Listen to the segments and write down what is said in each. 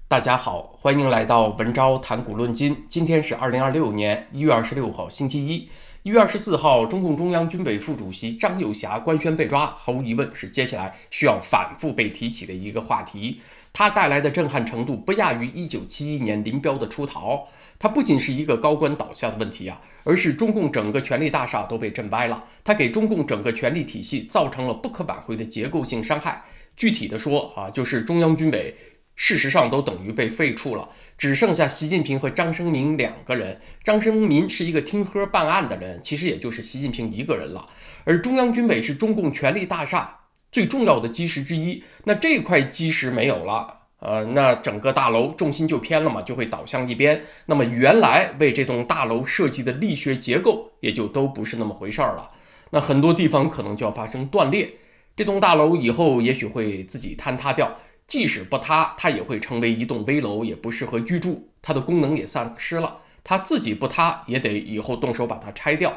大家好，歡迎來到文昭談古論今。今天是2026年1月26號，星期一。1月24號，中共中央軍委副主席張又俠官宣被抓，毫無疑問是接下來需要反覆被提起的一個話題。他帶來的震撼程度不亞於1971年林彪的出逃。他不僅是一個高官倒下的問題而是中共整個權力大廈都被震歪了。他給中共整個權力體系造成了不可挽回的結構性傷害。具體的說就是中央軍委事實上都等於被廢黜了，只剩下習近平和張生民兩個人。張生民是一個聽喝辦案的人，其實也就是習近平一個人了。而中央軍委是中共權力大廈最重要的基石之一，那這塊基石沒有了，那整個大樓重心就偏了嘛，就会倒向一邊。那麼原來為這棟大樓設計的力學結構也就都不是那麼回事了。那很多地方可能就要發生斷裂，這棟大樓以後也許會自己坍塌掉。即使不塌，它也會成為一棟危樓，也不適合居住，它的功能也喪失了。它自己不塌，也得以後動手把它拆掉。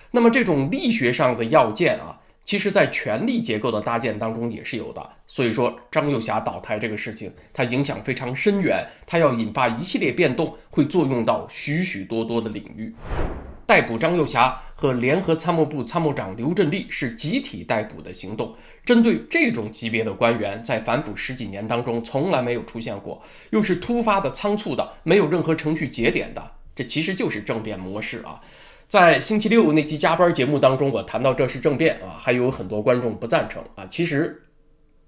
那麼這種力學上的要件其實在權力結構的搭建當中也是有的。所以說張又俠倒台這個事情，它影響非常深遠，它要引發一系列變動，會作用到許許多多的領域。逮捕張又俠和聯合參謀部參謀長劉振立是集體逮捕的行動，針對這種級別的官員，在反腐十幾年當中從來沒有出現過，又是突發的、倉促的，沒有任何程序節點的，這其實就是政變模式在星期六那期加班節目當中，我談到這是政變還有很多觀眾不贊成其實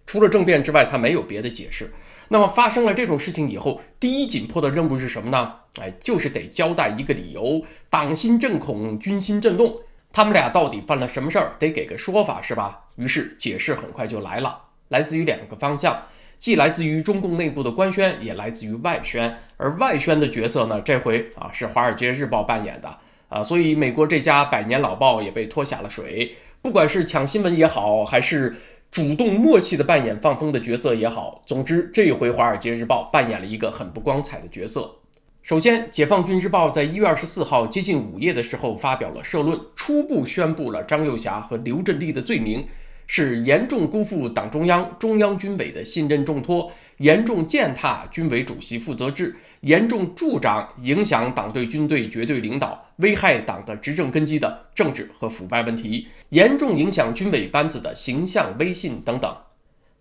除了政變之外，它沒有別的解釋。那麼發生了這種事情以後，第一緊迫的任務是什麼呢？就是得交代一個理由，黨心震恐，軍心震動，他們倆到底犯了什麼事兒，得給個說法是吧？於是解釋很快就来了，來自於兩個方向，既來自於中共內部的官宣，也來自於外宣。而外宣的角色呢，這回是《華爾街日報》扮演的所以美國這家百年老報也被拖下了水。不管是搶新聞也好，還是主動默契的扮演放風的角色也好，總之這一回《華爾街日報》扮演了一個很不光彩的角色。首先，解放軍日報在1月24號接近午夜的時候發表了社論，初步宣布了張又俠和劉振立的罪名是嚴重辜負黨中央、中央軍委的信任重托，嚴重踐踏軍委主席負責制，嚴重助長影響黨對軍隊絕對領導，危害黨的執政根基的政治和腐敗問題，嚴重影響軍委班子的形象威信等等。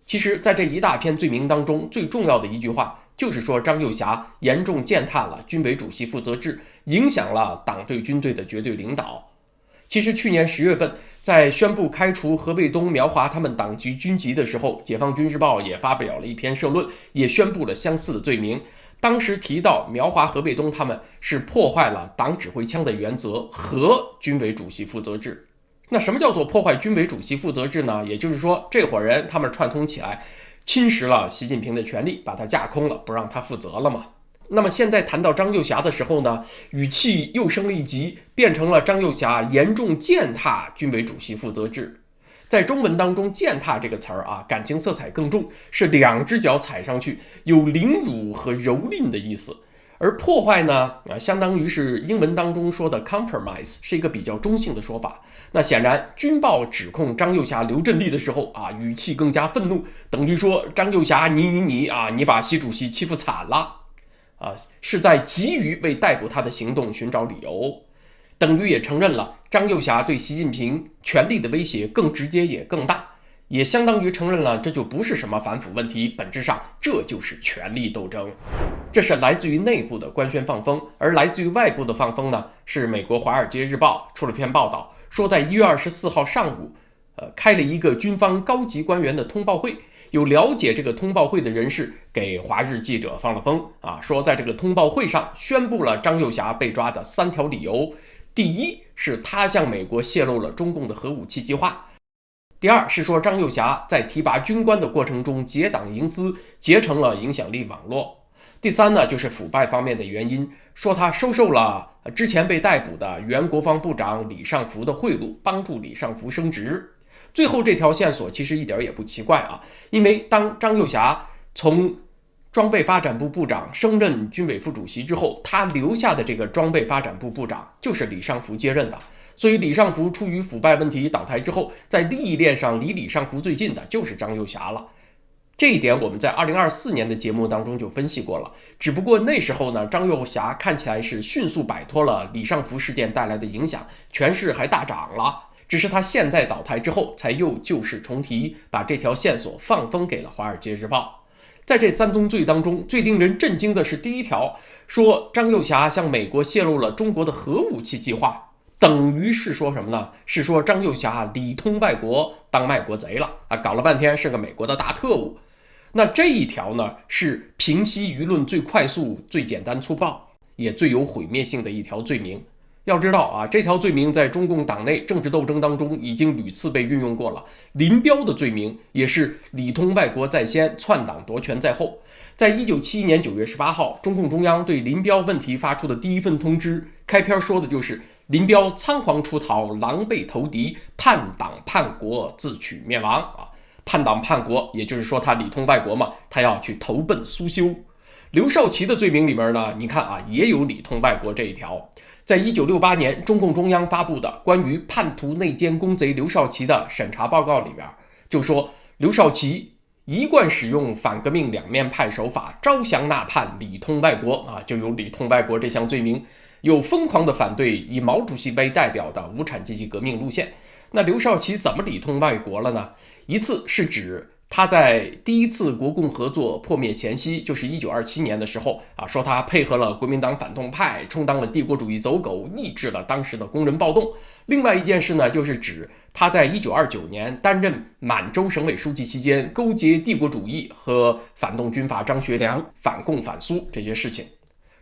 其實在這一大篇罪名當中，最重要的一句話就是說張又俠嚴重踐踏了軍委主席負責制，影響了党对軍隊的絕對領導。其實去年10月份，在宣布開除何衛東、苗華他們黨籍軍籍的時候，解放軍日報也發表了一篇社論，也宣布了相似的罪名。當時提到苗華、何衛東他們是破壞了黨指揮槍的原則和軍委主席負責制。那什麼叫做破壞軍委主席負責制呢？也就是說，這夥人他們串通起來，侵蚀了習近平的權力，把他架空了，不讓他負責了嘛。那麼現在談到張又俠的時候呢，語氣又升了一級，變成了張又俠嚴重踐踏軍委主席負責制。在中文當中，踐踏這個詞兒感情色彩更重，是兩隻腳踩上去，有凌辱和蹂躪的意思。而破壞呢，相當於是英文當中說的 compromise， 是一個比較中性的說法。那顯然，軍報指控張又俠、劉振立的時候語氣更加憤怒，等於說張又俠你把習主席欺負慘了。是在急於為逮捕他的行動尋找理由，等於也承認了張又俠對習近平權力的威脅更直接也更大，也相當於承認了這就不是什麼反腐問題，本質上這就是權力鬥爭。這是來自於內部的官宣放風，而來自於外部的放風呢，是美國《華爾街日報》出了篇報道，說在1月24號上午，開了一個軍方高級官員的通報會。有了解這個通報會的人士給華日記者放了風說在這個通報會上宣布了張又俠被抓的3條理由。第一是他向美國泄露了中共的核武器計劃。第二是說張又俠在提拔軍官的過程中結黨營私，結成了影響力網絡。第三呢，就是腐敗方面的原因，說他收受了之前被逮捕的原国防部長李尚福的贿赂，幫助李尚福升職。最後這條線索其實一點也不奇怪因為當張又俠從裝備發展部部長升任軍委副主席之後，他留下的這個裝備發展部部長就是李尚福接任的，所以李尚福出於腐敗問題倒台之後，在利益鏈上離李尚福最近的就是張又俠了。這一點我們在2024年的節目當中就分析過了，只不過那時候呢，張又俠看起来是迅速擺脫了李尚福事件帶來的影響，權勢還大漲了。只是他現在倒台之後，才又舊事重提，把這條線索放風給了《華爾街日報》。在這3宗罪當中，最令人震驚的是第一條，說張又俠向美國泄露了中國的核武器計劃，等於是說什麼呢？是說張又俠裡通外國，當賣國賊了啊！搞了半天是個美國的大特務。那這一條呢，是平息輿論最快速、最簡單粗暴，也最有毀滅性的一條罪名。要知道啊，這條罪名在中共黨內政治鬥爭當中已經屢次被運用過了。林彪的罪名也是裡通外國在先，篡黨奪權在後。在1971年9月18號，中共中央對林彪問題發出的第一份通知，開篇說的就是林彪倉皇出逃，狼狽投敵，叛黨叛國，自取滅亡啊！叛黨叛國，也就是說他裡通外國嘛，他要去投奔蘇修。劉少奇的罪名裡面呢，你看啊，也有裡通外國這一條。在1968年，中共中央發布的關於叛徒內奸公賊劉少奇的審查報告裡面，就說劉少奇一貫使用反革命兩面派手法，招降納叛，裡通外國啊，就有裡通外國這項罪名。有瘋狂的反對以毛主席為代表的無產階級革命路線。那劉少奇怎麼裡通外國了呢？一次是指他在第一次國共合作破滅前夕，就是1927年的時候啊，說他配合了國民黨反动派，充當了帝国主義走狗，抑制了当時的工人暴動。另外一件事呢，就是指他在1929年擔任滿洲省委書記期間，勾結帝國主義和反动軍阀張學良反共反蘇這些事情，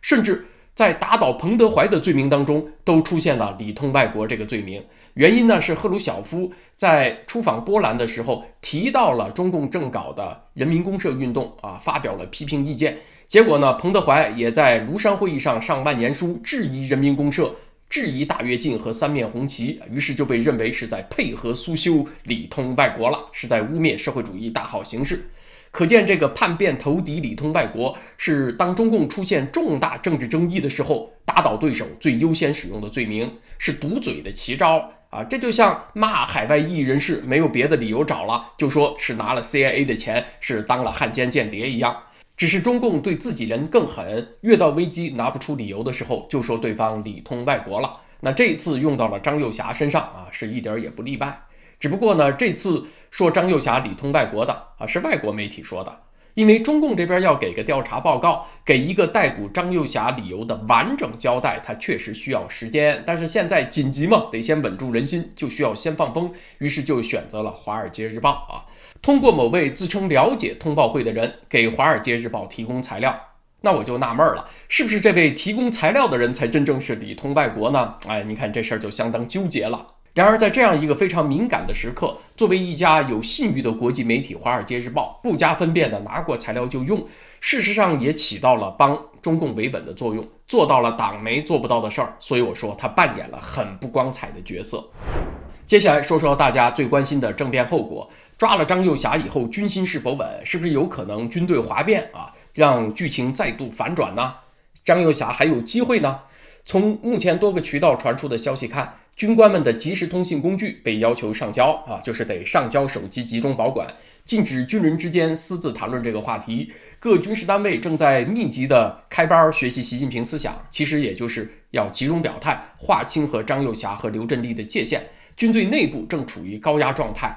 甚至在打倒彭德懷的罪名當中，都出现了裡通外國這個罪名。原因呢，是赫魯曉夫在出訪波蘭的時候提到了中共正搞的人民公社運動啊，發表了批評意見。結果呢，彭德懷也在廬山會議上上萬言書，質疑人民公社，質疑大躍進和三面紅旗，於是就被認為是在配合蘇修，裡通外國了，是在污衊社會主義大好形勢。可見這個叛變投敵裡通外國，是當中共出現重大政治爭議的時候，打倒對手最優先使用的罪名，是堵嘴的奇招啊！這就像罵海外異議人士沒有別的理由找了，就說是拿了 CIA 的錢，是當了漢奸間諜一樣。只是中共對自己人更狠，越到危機拿不出理由的時候，就說對方裡通外國了。那這一次用到了張又俠身上啊，是一點也不例外。只不過呢，這次說張又俠裡通外國的啊，是外國媒體說的，因為中共這邊要給個調查報告，給一個逮捕張又俠理由的完整交代，它確實需要時間。但是現在緊急嘛，得先穩住人心，就需要先放風，於是就選擇了《華爾街日報》啊，通過某位自稱了解通報會的人給《華爾街日報》提供材料。那我就納悶了，是不是這位提供材料的人才真正是裡通外國呢？哎，你看這事兒就相當糾結了。然而在這樣一個非常敏感的時刻，作為一家有信譽的國際媒體《華爾街日報》不加分辨的拿過材料就用，事實上也起到了幫中共維穩的作用，做到了黨媒做不到的事兒。所以我說他扮演了很不光彩的角色。接下來说说大家最關心的政變後果，抓了張又俠以後軍心是否穩，是不是有可能軍隊譁變啊，讓劇情再度反轉呢？張又俠還有機會呢？從目前多個渠道傳出的消息看，軍官們的即時通信工具被要求上交啊，就是得上交手機集中保管，禁止軍人之間私自談論這個話題。各軍事單位正在密集的開班學習習近平思想，其實也就是要集中表態，劃清和張又俠和劉振立的界限。軍隊內部正處於高壓狀態。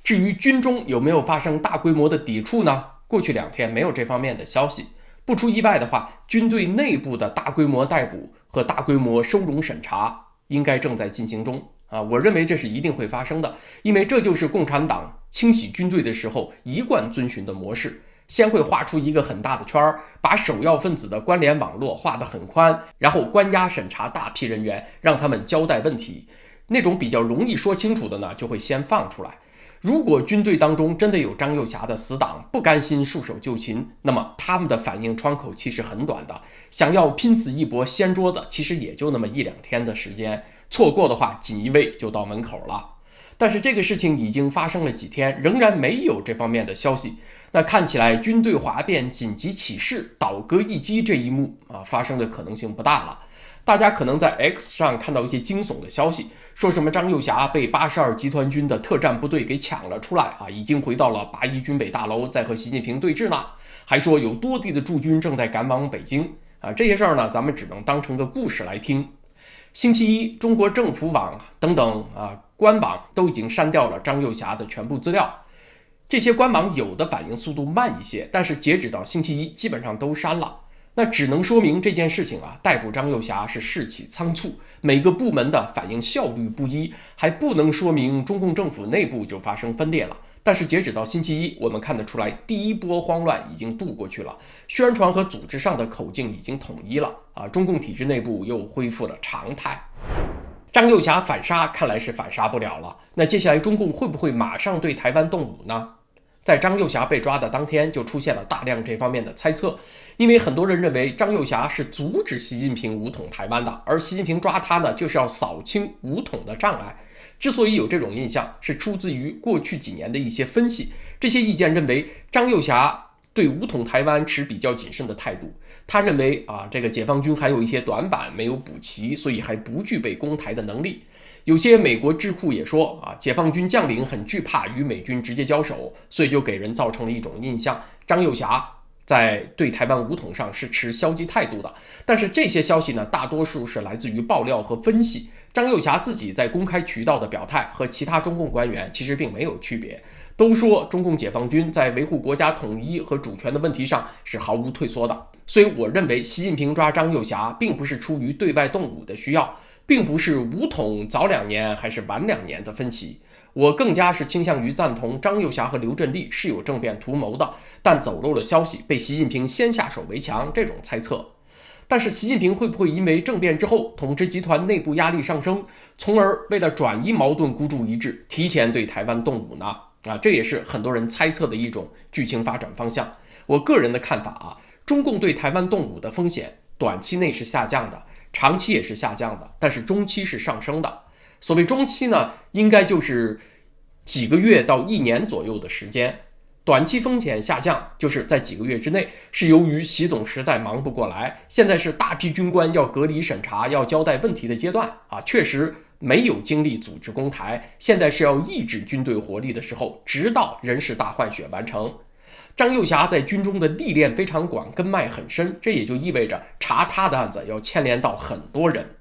至於軍中有沒有發生大規模的抵觸呢？過去2天沒有這方面的消息。不出意外的話，軍隊內部的大規模逮捕和大規模收容審查應該正在進行中啊！我認為這是一定會發生的，因為這就是共產黨清洗軍隊的時候一貫遵循的模式。先會畫出一個很大的圈，把首要分子的關聯網絡畫得很寬，然後關押審查大批人員，讓他們交代問題。那種比較容易說清楚的呢，就會先放出來。如果軍隊當中真的有張又俠的死黨，不甘心束手就擒，那麼他們的反應窗口其實很短的，想要拼死一搏掀桌子，其實也就那麼1-2天的時間，錯過的話錦衣衛就到門口了。但是這個事情已經發生了幾天，仍然沒有這方面的消息。那看起來軍隊譁變、緊急起事、倒戈一擊這一幕啊，發生的可能性不大了。大家可能在 X 上看到一些驚悚的消息，說什麼張幼霞被82集團軍的特戰部隊給搶了出來啊，已經回到了八一軍委大樓，在和習近平對峙呢。還說有多地的駐軍正在趕往北京啊，這些事兒呢，咱們只能當成個故事來聽。星期一，中國政府網等等官網都已經刪掉了張幼霞的全部資料。這些官網有的反應速度慢一些，但是截止到星期一，基本上都刪了。那只能說明這件事情逮捕張幼霞是事起倉促，每個部門的反應效率不一，還不能說明中共政府內部就發生分裂了。但是截止到星期一，我們看得出來，第一波慌亂已經度過去了，宣傳和組織上的口徑已經統一了中共體制內部又恢復了常態。張幼霞反殺看来是反殺不了了，那接下來中共会不會馬上对台灣动武呢？在張幼霞被抓的當天，就出現了大量這方面的猜測，因為很多人認為張幼霞是阻止習近平武統台灣的，而習近平抓他呢，就是要掃清武統的障礙。之所以有這種印象，是出自於過去幾年的一些分析。這些意見認為，張幼霞對武統台灣持比較謹慎的態度。他認為這個解放軍還有一些短板沒有補齊，所以還不具備攻台的能力。有些美國智庫也說解放軍將領很懼怕與美軍直接交手，所以就給人造成了一種印象，張幼霞在對台灣武統上是持消極態度的。但是這些消息呢，大多數是來自於爆料和分析。張幼霞自己在公開渠道的表態和其他中共官員其實並沒有區別，都說中共解放軍在維護國家統一和主權的問題上是毫無退縮的。所以我認為習近平抓張幼霞並不是出於對外動武的需要，並不是武統早2年還是晚2年的分歧。我更加是傾向於贊同張幼霞和劉振立是有政變圖謀的，但走漏了消息，被習近平先下手為強這種猜測。但是習近平會不會因為政變之後統治集團內部壓力上升，從而為了轉移矛盾孤注一擲，提前對台灣動武呢？這也是很多人猜測的一種劇情發展方向。我個人的看法中共對台灣動武的風險短期內是下降的，長期也是下降的，但是中期是上升的。所謂中期呢，應該就是幾個月到1年左右的時間。短期風險下降，就是在幾個月之內，是由於習總實在忙不過來，現在是大批軍官要隔離審查、要交代問題的階段確實沒有精力組織攻台，現在是要抑制軍隊活力的時候，直到人事大換血完成。張幼霞在軍中的歷練非常廣，根脈很深，這也就意味着查他的案子要牽連到很多人。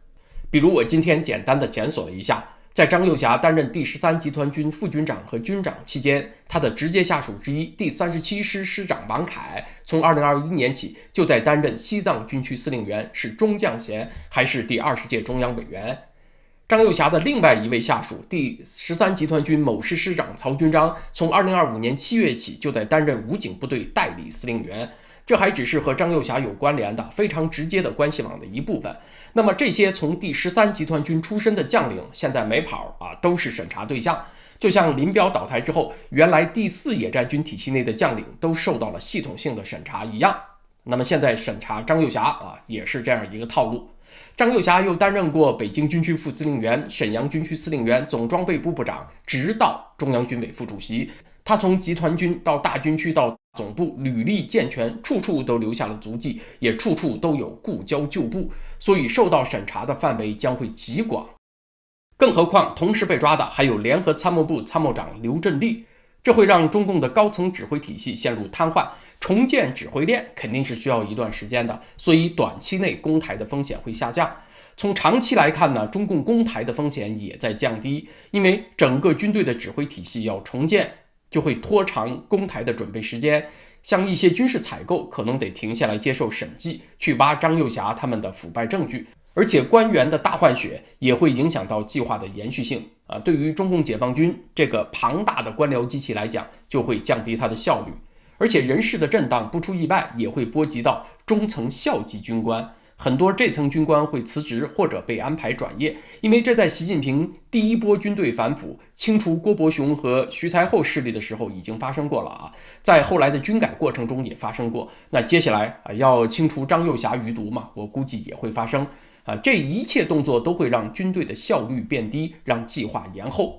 比如我今天簡單的檢索了一下，在張幼霞擔任第13集團軍副軍長和軍長期間，他的直接下屬之一第37師師長王凱，從2021年起就在擔任西藏軍區司令員，是中將銜，還是第20屆中央委員。張幼霞的另外一位下屬第13集團軍某师师長曹軍章，從2025年7月起就在擔任武警部隊代理司令員。這還只是和張幼霞有關聯的非常直接的關係網的一部分。那麼這些從第13集團軍出身的將領，現在沒跑都是審查對象。就像林彪倒台之後，原來第4野戰軍體系內的將領都受到了系統性的審查一樣。那麼現在審查張幼霞也是這樣一個套路。張幼霞又擔任過北京軍區副司令員、瀋陽軍區司令員、總裝備部部長，直到中央軍委副主席。他從集團軍到大軍區到總部，履歷健全，處處都留下了足跡，也處處都有故交舊部，所以受到審查的範圍將會極廣。更何況同時被抓的還有聯合參謀部參謀長劉振立，這會讓中共的高層指揮體系陷入癱瘓，重建指揮鏈肯定是需要一段時間的，所以短期內攻台的風險會下降。從長期來看呢，中共攻台的風險也在降低，因為整個軍隊的指揮體系要重建，就會拖長攻台的準備時間。像一些軍事採購可能得停下來接受審計，去挖張幼霞他們的腐敗證據，而且官員的大換血也會影響到計劃的延續性對於中共解放軍這個龐大的官僚機器來講，就會降低它的效率。而且人事的震盪不出意外也會波及到中層校級軍官，很多這層軍官會辭職或者被安排轉業，因為這在習近平第一波軍隊反腐清除郭伯雄和徐才厚勢力的時候已經發生過了在後來的軍改過程中也發生過。那接下來要清除張幼霞餘毒嘛，我估計也會發生這一切動作都會讓軍隊的效率變低，讓計劃延後。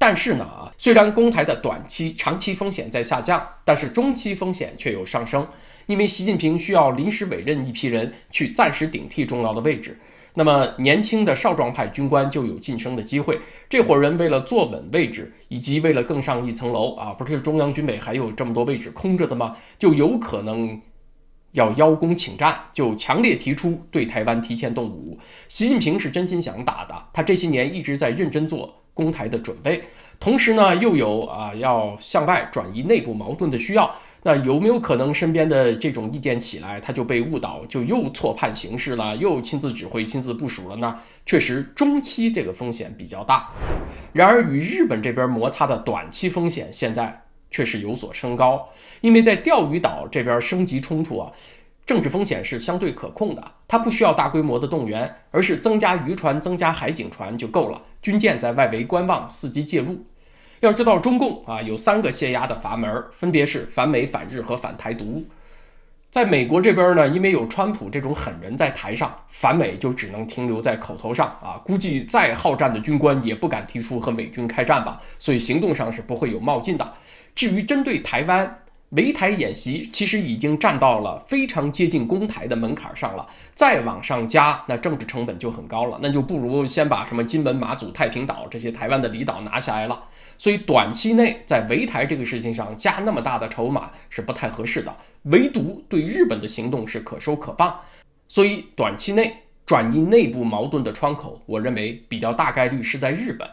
但是呢，雖然攻台的短期、長期風險在下降，但是中期風險卻有上升，因為習近平需要臨時委任一批人去暫時頂替重要的位置。那麼年輕的少壯派軍官就有晉升的機會，這夥人為了坐穩位置，以及為了更上一層樓不是中央軍委還有這麼多位置空着的嗎？就有可能要邀功請戰，就強烈提出對台灣提前動武。習近平是真心想打的，他這些年一直在認真做攻台的準備，同時呢又有要向外轉移內部矛盾的需要。那有沒有可能身邊的這種意見起來，他就被誤導，就又錯判形勢了，又親自指揮、親自部署了呢？確實，中期這個風險比較大。然而，與日本這邊摩擦的短期風險現在卻是有所升高，因為在釣魚島這邊升級衝突政治風險是相對可控的，它不需要大規模的動員，而是增加漁船、增加海警船就夠了，軍艦在外圍觀望，伺機介入。要知道，中共有3個洩壓的閥門，分別是反美、反日和反台獨。在美國這邊呢，因為有川普這種狠人在台上，反美就只能停留在口頭上估計再好戰的軍官也不敢提出和美軍開戰吧，所以行動上是不會有冒進的。至於針對台灣，圍台演習其實已經站到了非常接近攻台的門檻上了，再往上加，那政治成本就很高了，那就不如先把什麼金門、馬祖、太平島這些台灣的離島拿下來了。所以短期內在圍台這個事情上加那麼大的籌碼是不太合適的，唯獨對日本的行動是可收可放。所以短期內轉移內部矛盾的窗口，我認為比較大概率是在日本。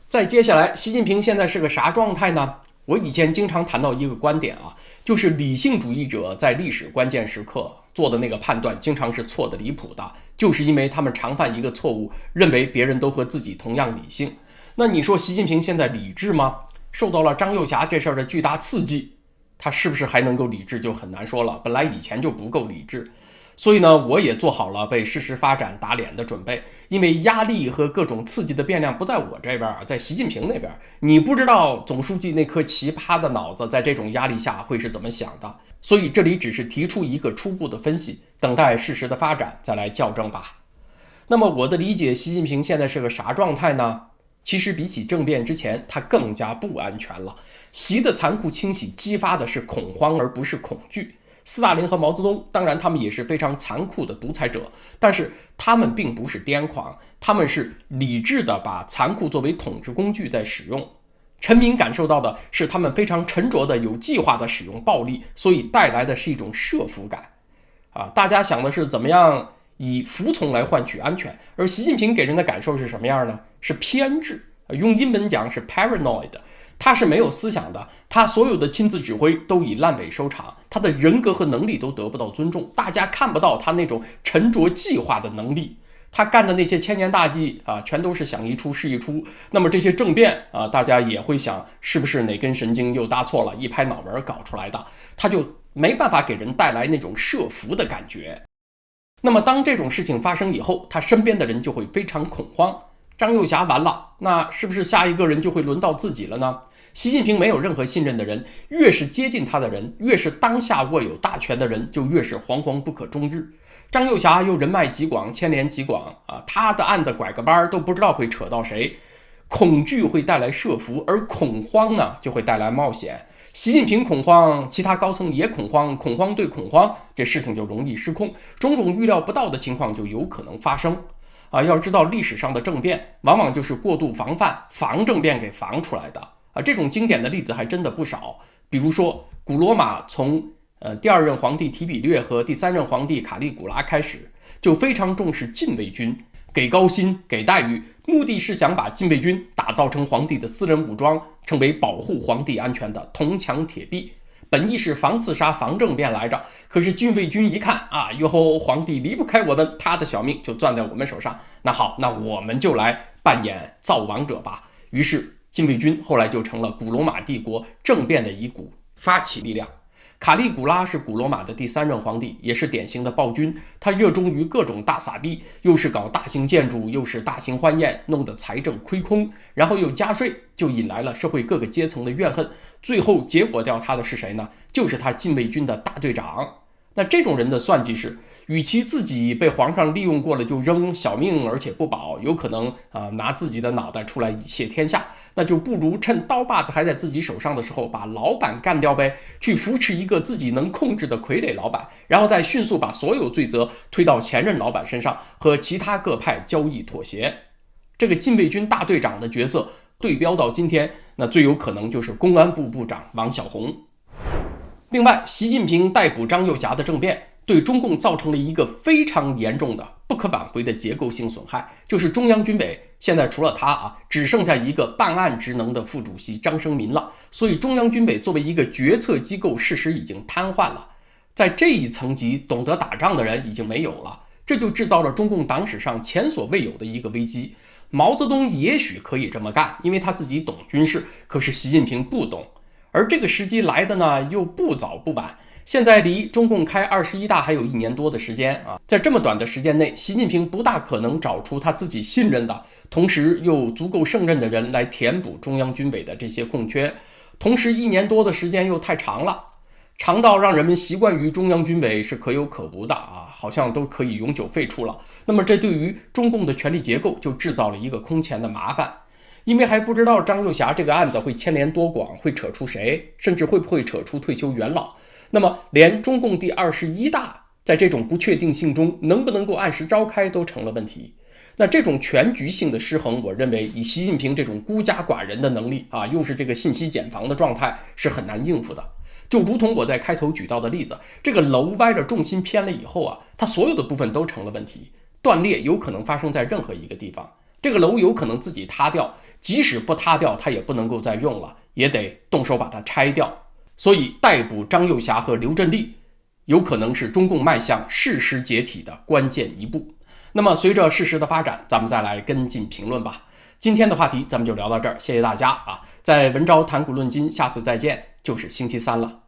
再接下來，習近平現在是個啥狀態呢？我以前經常談到一個觀點就是理性主義者在歷史關鍵時刻做的那個判斷經常是錯的離譜的，就是因為他們常犯一個錯誤，認為別人都和自己同樣理性。那你說習近平現在理智嗎？受到了張又俠這事兒的巨大刺激，他是不是還能夠理智就很難說了，本來以前就不夠理智。所以呢，我也做好了被事實發展打臉的準備，因為壓力和各種刺激的变量不在我這邊，在習近平那邊。你不知道總書記那顆奇葩的腦子在這種壓力下會是怎麼想的，所以這裡只是提出一個初步的分析，等待事實的發展再來校正吧。那麼我的理解，習近平現在是個啥狀態呢？其實比起政變之前，他更加不安全了。習的殘酷清洗激發的是恐慌，而不是恐懼。斯大林和毛澤東，當然他們也是非常殘酷的獨裁者，但是他們並不是癲狂，他們是理智的把残酷作為統治工具在使用。臣民感受到的是他们非常沉着的、有計劃的使用暴力，所以帶來的是一種攝服感。大家想的是怎麼樣以服從來換取安全，而習近平給人的感受是什麼樣呢？是偏執，用英文講是 paranoid。他是沒有思想的，他所有的親自指揮都以爛尾收場，他的人格和能力都得不到尊重，大家看不到他那種沉着計劃的能力。他幹的那些千年大計全都是想一出是一出。那麼這些政變大家也會想是不是哪根神經又搭錯了，一拍腦門搞出來的，他就沒辦法給人帶來那種攝服的感覺。那麼當這種事情發生以後，他身邊的人就會非常恐慌。張又俠完了，那是不是下一個人就會輪到自己了呢？習近平沒有任何信任的人，越是接近他的人，越是當下握有大權的人，就越是惶惶不可終日。張又俠又人脈極廣，牽連極廣他的案子拐個彎都不知道會扯到誰。恐懼會帶來攝服，而恐慌呢就會帶來冒險。習近平恐慌，其他高層也恐慌，恐慌對恐慌，這事情就容易失控，種種預料不到的情況就有可能發生。要知道歷史上的政變往往就是過度防範，防政變給防出來的這種經典的例子還真的不少。比如說古羅馬從第二任皇帝提比略和第三任皇帝卡利古拉開始，就非常重視禁衛軍，給高薪給待遇，目的是想把禁衛軍打造成皇帝的私人武裝，成為保護皇帝安全的銅牆鐵壁。本意是防刺殺、防政變來着，可是禁衛軍一看喲吼，皇帝離不開我們，他的小命就攥在我們手上。那好，那我們就來扮演造王者吧。於是禁衛軍後來就成了古羅馬帝國政變的一股發起力量。卡利古拉是古羅馬的第三任皇帝，也是典型的暴君。他熱衷于各種大撒幣，又是搞大型建築，又是大型歡宴，弄得財政虧空，然後又加稅，就引來了社會各個階層的怨恨。最後結果掉他的是誰呢？就是他禁衛軍的大隊長。那這種人的算計是，與其自己被皇上利用過了就扔，小命而且不保，有可能拿自己的腦袋出來以謝天下，那就不如趁刀把子還在自己手上的時候把老板幹掉唄，去扶持一個自己能控制的傀儡老板，然後再迅速把所有罪責推到前任老板身上，和其他各派交易妥協。這個禁衛軍大隊長的角色對標到今天，那最有可能就是公安部部長王小洪。另外，習近平逮捕張又俠的政變對中共造成了一個非常嚴重的不可挽回的結構性损害，就是中央軍委現在除了他只剩下一個办案職能的副主席張生民了，所以中央軍委作為一個決策機構事實已經癱瘓了，在這一層級懂得打仗的人已經沒有了，這就制造了中共黨史上前所未有的一個危機。毛澤東也許可以這麼幹，因為他自己懂軍事，可是習近平不懂。而這個時機來的呢，又不早不晚。現在離中共開21大還有1年多的时間在這麼短的時間內，習近平不大可能找出他自己信任的，同時又足夠胜任的人來填補中央軍委的這些空缺。同時1年多的時間又太長了，長到讓人們習慣於中央軍委是可有可無的好像都可以永久廢除了。那麼這對於中共的權力結構就制造了一個空前的麻煩。因為還不知道張又俠這個案子會牽連多廣，會扯出誰，甚至會不会扯出退休元老。那麼連中共第21大在這種不確定性中能不能夠按時召開都成了問題。那這種全局性的失衡，我認為以習近平這種孤家寡人的能力又是这個信息繭房的狀態，是很難應付的。就如同我在開頭舉到的例子，這個樓歪着重心偏了以後它所有的部分都成了問題，斷裂有可能發生在任何一個地方。這個樓有可能自己塌掉，即使不塌掉，它也不能夠再用了，也得動手把它拆掉。所以逮捕張又俠和劉振立有可能是中共邁向事實解體的關鍵一步。那麼隨着事實的發展，咱們再來跟進評論吧。今天的話題咱們就聊到這兒，謝謝大家在文昭談古論今，下次再見就是星期三了。